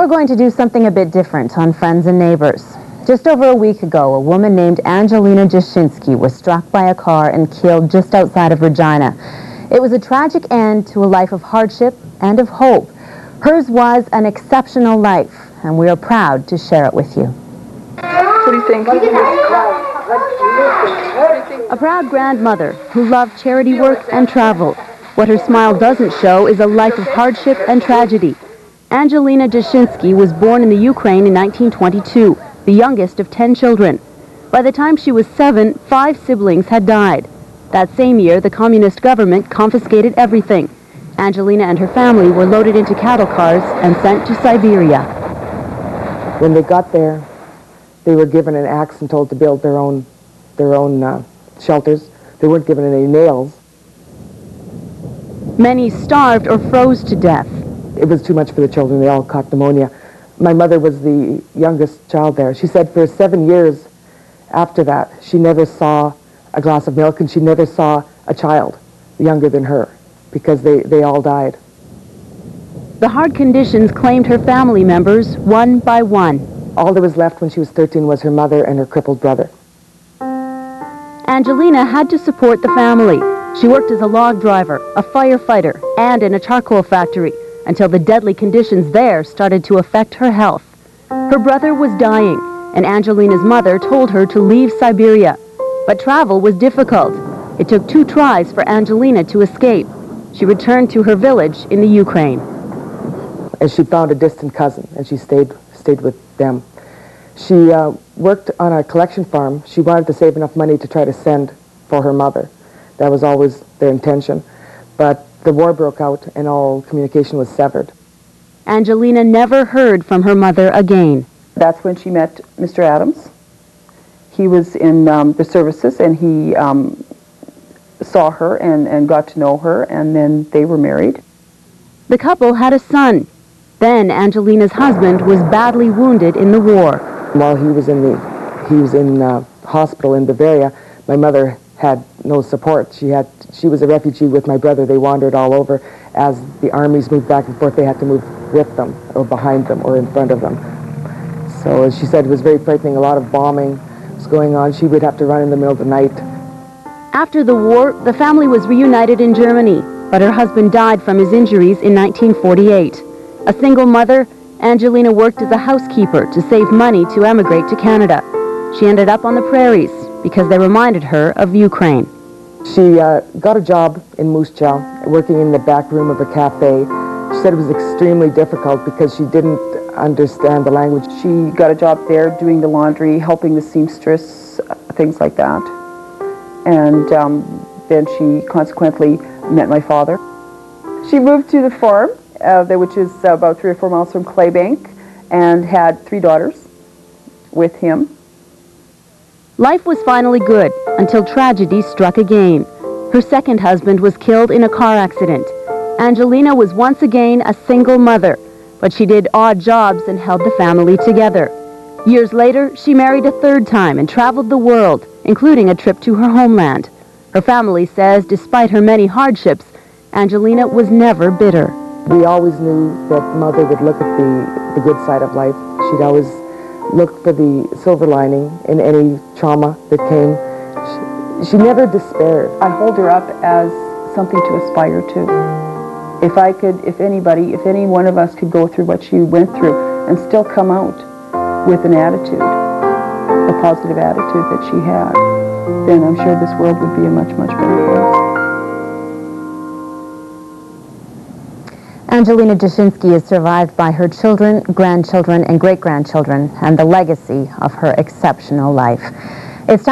We're going to do something a bit different on Friends and Neighbors. Just over a week ago, a woman named Angelina Jashinsky was struck by a car and killed just outside of Regina. It was a tragic end to a life of hardship and of hope. Hers was an exceptional life, and we are proud to share it with you. What do you think? A proud grandmother who loved charity work and travel. What her smile doesn't show is a life of hardship and tragedy. Angelina Jashinsky was born in the Ukraine in 1922, the youngest of 10 children. By the time she was 7, 5 siblings had died. That same year, the communist government confiscated everything. Angelina and her family were loaded into cattle cars and sent to Siberia. When they got there, they were given an axe and told to build their own shelters. They weren't given any nails. Many starved or froze to death. It was too much for the children. They all caught pneumonia. My mother was the youngest child there. She said for 7 years after that, she never saw a glass of milk, and she never saw a child younger than her, because they all died. The hard conditions claimed her family members one by one. All that was left when she was 13 was her mother and her crippled brother. Angelina had to support the family. She worked as a log driver, a firefighter, and in a charcoal factory, until the deadly conditions there started to affect her health. Her brother was dying, and Angelina's mother told her to leave Siberia. But travel was difficult. It took 2 tries for Angelina to escape. She returned to her village in the Ukraine. And she found a distant cousin, and she stayed with them. She worked on a collection farm. She wanted to save enough money to try to send for her mother. That was always their intention. But the war broke out, and all communication was severed. Angelina never heard from her mother again. That's when she met Mr. Adams. He was in the services, and he saw her and got to know her, and then they were married. The couple had a son. Then Angelina's husband was badly wounded in the war. While he was in hospital in Bavaria, my mother had no support. She was a refugee with my brother. They wandered all over. As the armies moved back and forth, they had to move with them, or behind them, or in front of them. So as she said, it was very frightening. A lot of bombing was going on. She would have to run in the middle of the night. After the war, the family was reunited in Germany, but her husband died from his injuries in 1948. A single mother, Angelina worked as a housekeeper to save money to emigrate to Canada. She ended up on the prairies because they reminded her of Ukraine. She got a job in Moose Jaw, working in the back room of a cafe. She said it was extremely difficult because she didn't understand the language. She got a job there doing the laundry, helping the seamstress, things like that. And then she consequently met my father. She moved to the farm, which is about 3 or 4 miles from Claybank, and had 3 daughters with him. Life was finally good until tragedy struck again. Her second husband was killed in a car accident. Angelina was once again a single mother, but she did odd jobs and held the family together. Years later, she married a 3rd time and traveled the world, including a trip to her homeland. Her family says despite her many hardships, Angelina was never bitter. We always knew that Mother would look at the good side of life. She'd always look for the silver lining in any trauma that came. She never despaired. I hold her up as something to aspire to. If any one of us could go through what she went through and still come out with an attitude, a positive attitude that she had, then I'm sure this world would be a much, much better place. Angelina Jashinsky is survived by her children, grandchildren, and great-grandchildren, and the legacy of her exceptional life. It's time